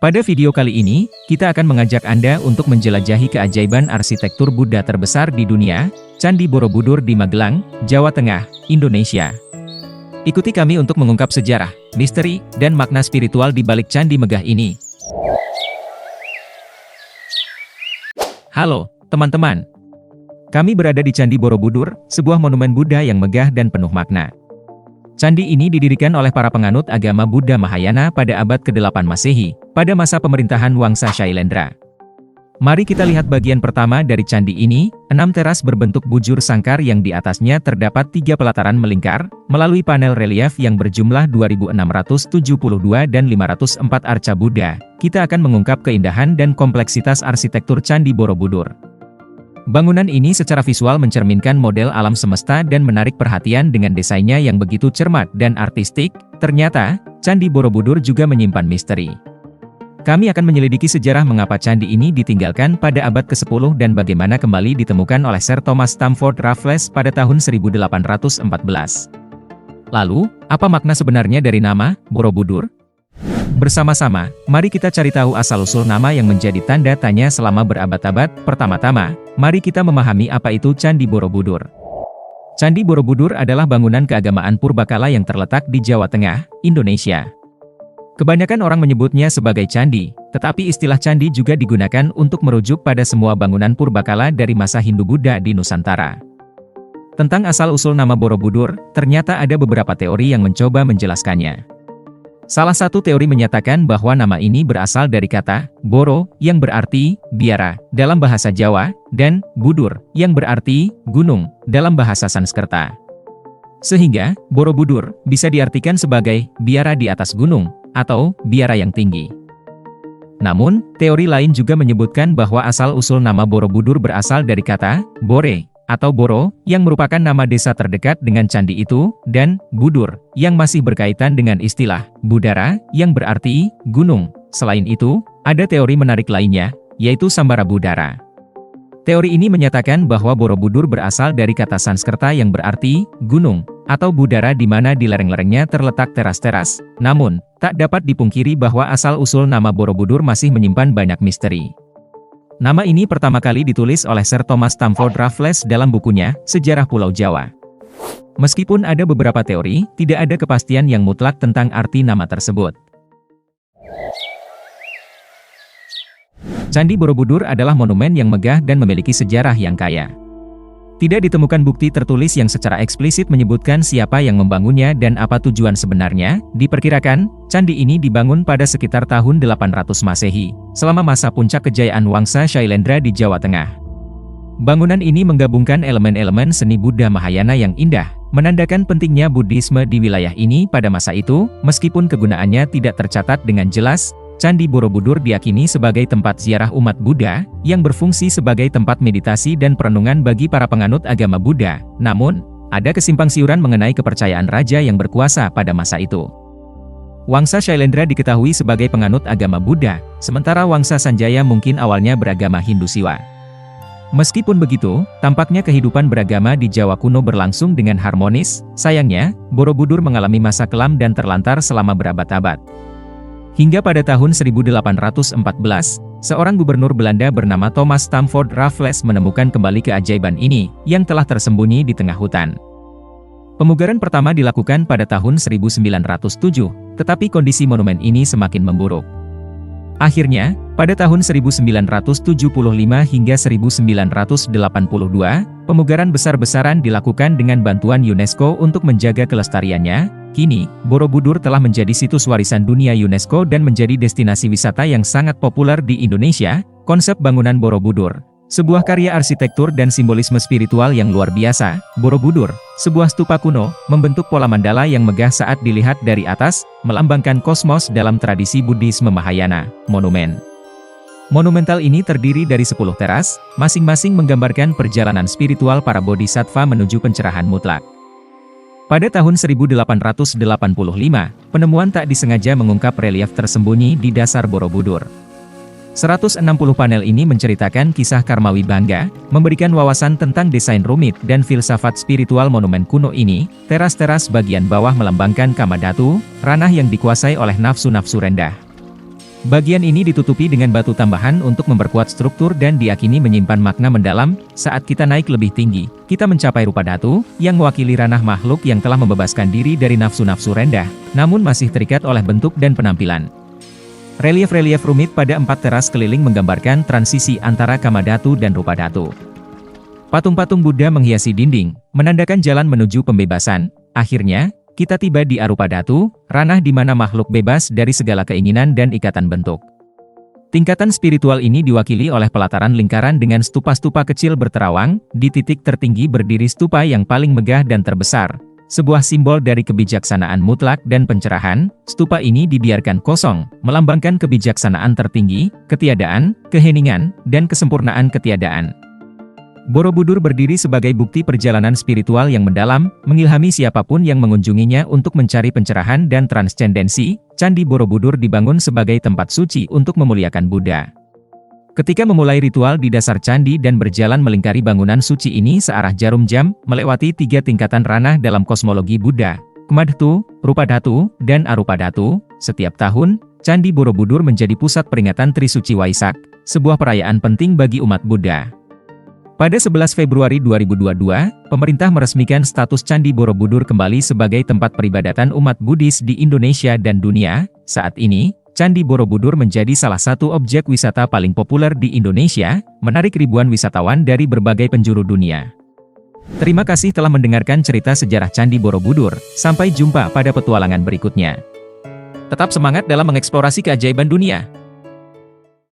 Pada video kali ini, kita akan mengajak Anda untuk menjelajahi keajaiban arsitektur Buddha terbesar di dunia, Candi Borobudur di Magelang, Jawa Tengah, Indonesia. Ikuti kami untuk mengungkap sejarah, misteri, dan makna spiritual di balik candi megah ini. Halo, teman-teman. Kami berada di Candi Borobudur, sebuah monumen Buddha yang megah dan penuh makna. Candi ini didirikan oleh para penganut agama Buddha Mahayana pada abad ke-8 Masehi, pada masa pemerintahan Wangsa Shailendra. Mari kita lihat bagian pertama dari candi ini, 6 teras berbentuk bujur sangkar yang di atasnya terdapat 3 pelataran melingkar, melalui panel relief yang berjumlah 2.672 dan 504 arca Buddha. Kita akan mengungkap keindahan dan kompleksitas arsitektur Candi Borobudur. Bangunan ini secara visual mencerminkan model alam semesta dan menarik perhatian dengan desainnya yang begitu cermat dan artistik. Ternyata, Candi Borobudur juga menyimpan misteri. Kami akan menyelidiki sejarah mengapa candi ini ditinggalkan pada abad ke-10 dan bagaimana kembali ditemukan oleh Sir Thomas Stamford Raffles pada tahun 1814. Lalu, apa makna sebenarnya dari nama Borobudur? Bersama-sama, mari kita cari tahu asal-usul nama yang menjadi tanda tanya selama berabad-abad. Pertama-tama, mari kita memahami apa itu Candi Borobudur. Candi Borobudur adalah bangunan keagamaan purbakala yang terletak di Jawa Tengah, Indonesia. Kebanyakan orang menyebutnya sebagai candi, tetapi istilah candi juga digunakan untuk merujuk pada semua bangunan purbakala dari masa Hindu-Buddha di Nusantara. Tentang asal-usul nama Borobudur, ternyata ada beberapa teori yang mencoba menjelaskannya. Salah satu teori menyatakan bahwa nama ini berasal dari kata Boro, yang berarti biara dalam bahasa Jawa, dan Budur, yang berarti gunung dalam bahasa Sanskerta. Sehingga, Borobudur bisa diartikan sebagai biara di atas gunung, atau biara yang tinggi. Namun, teori lain juga menyebutkan bahwa asal-usul nama Borobudur berasal dari kata Bore, atau Boro, yang merupakan nama desa terdekat dengan candi itu, dan Budur, yang masih berkaitan dengan istilah Budara, yang berarti gunung. Selain itu, ada teori menarik lainnya, yaitu Sambara Budara. Teori ini menyatakan bahwa Borobudur berasal dari kata Sanskerta yang berarti gunung, atau Budara di mana di lereng-lerengnya terletak teras-teras. Namun, tak dapat dipungkiri bahwa asal-usul nama Borobudur masih menyimpan banyak misteri. Nama ini pertama kali ditulis oleh Sir Thomas Stamford Raffles dalam bukunya, Sejarah Pulau Jawa. Meskipun ada beberapa teori, tidak ada kepastian yang mutlak tentang arti nama tersebut. Candi Borobudur adalah monumen yang megah dan memiliki sejarah yang kaya. Tidak ditemukan bukti tertulis yang secara eksplisit menyebutkan siapa yang membangunnya dan apa tujuan sebenarnya. Diperkirakan, candi ini dibangun pada sekitar tahun 800 Masehi, selama masa puncak kejayaan Wangsa Shailendra di Jawa Tengah. Bangunan ini menggabungkan elemen-elemen seni Buddha Mahayana yang indah, menandakan pentingnya Buddhisme di wilayah ini pada masa itu. Meskipun kegunaannya tidak tercatat dengan jelas, Candi Borobudur diyakini sebagai tempat ziarah umat Buddha, yang berfungsi sebagai tempat meditasi dan perenungan bagi para penganut agama Buddha. Namun, ada kesimpangsiuran mengenai kepercayaan raja yang berkuasa pada masa itu. Wangsa Shailendra diketahui sebagai penganut agama Buddha, sementara Wangsa Sanjaya mungkin awalnya beragama Hindu Siwa. Meskipun begitu, tampaknya kehidupan beragama di Jawa kuno berlangsung dengan harmonis. Sayangnya, Borobudur mengalami masa kelam dan terlantar selama berabad-abad. Hingga pada tahun 1814, seorang gubernur Belanda bernama Thomas Stamford Raffles menemukan kembali keajaiban ini, yang telah tersembunyi di tengah hutan. Pemugaran pertama dilakukan pada tahun 1907, tetapi kondisi monumen ini semakin memburuk. Akhirnya, pada tahun 1975 hingga 1982, pemugaran besar-besaran dilakukan dengan bantuan UNESCO untuk menjaga kelestariannya. Kini, Borobudur telah menjadi situs warisan dunia UNESCO dan menjadi destinasi wisata yang sangat populer di Indonesia. Konsep bangunan Borobudur, sebuah karya arsitektur dan simbolisme spiritual yang luar biasa. Borobudur, sebuah stupa kuno, membentuk pola mandala yang megah saat dilihat dari atas, melambangkan kosmos dalam tradisi Buddhisme Mahayana. Monumental ini terdiri dari 10 teras, masing-masing menggambarkan perjalanan spiritual para bodhisattva menuju pencerahan mutlak. Pada tahun 1885, penemuan tak disengaja mengungkap relief tersembunyi di dasar Borobudur. 160 panel ini menceritakan kisah Karmawi Bangga, memberikan wawasan tentang desain rumit dan filsafat spiritual monumen kuno ini. Teras-teras bagian bawah melambangkan Kamadhatu, ranah yang dikuasai oleh nafsu-nafsu rendah. Bagian ini ditutupi dengan batu tambahan untuk memperkuat struktur dan diyakini menyimpan makna mendalam. Saat kita naik lebih tinggi, kita mencapai rupa datu, yang mewakili ranah makhluk yang telah membebaskan diri dari nafsu-nafsu rendah, namun masih terikat oleh bentuk dan penampilan. Relief-relief rumit pada 4 teras keliling menggambarkan transisi antara kama datu dan rupa datu. Patung-patung Buddha menghiasi dinding, menandakan jalan menuju pembebasan. Akhirnya, kita tiba di Arupa Dhatu, ranah di mana makhluk bebas dari segala keinginan dan ikatan bentuk. Tingkatan spiritual ini diwakili oleh pelataran lingkaran dengan stupa-stupa kecil berterawang. Di titik tertinggi berdiri stupa yang paling megah dan terbesar, sebuah simbol dari kebijaksanaan mutlak dan pencerahan. Stupa ini dibiarkan kosong, melambangkan kebijaksanaan tertinggi, ketiadaan, keheningan, dan kesempurnaan ketiadaan. Borobudur berdiri sebagai bukti perjalanan spiritual yang mendalam, mengilhami siapapun yang mengunjunginya untuk mencari pencerahan dan transcendensi. Candi Borobudur dibangun sebagai tempat suci untuk memuliakan Buddha. Ketika memulai ritual di dasar candi dan berjalan melingkari bangunan suci ini searah jarum jam, melewati 3 tingkatan ranah dalam kosmologi Buddha, Kama Dhatu, Rupa Dhatu, dan Arupa Dhatu. Setiap tahun, Candi Borobudur menjadi pusat peringatan Trisuci Waisak, sebuah perayaan penting bagi umat Buddha. Pada 11 Februari 2022, pemerintah meresmikan status Candi Borobudur kembali sebagai tempat peribadatan umat Buddhis di Indonesia dan dunia. Saat ini, Candi Borobudur menjadi salah satu objek wisata paling populer di Indonesia, menarik ribuan wisatawan dari berbagai penjuru dunia. Terima kasih telah mendengarkan cerita sejarah Candi Borobudur. Sampai jumpa pada petualangan berikutnya. Tetap semangat dalam mengeksplorasi keajaiban dunia.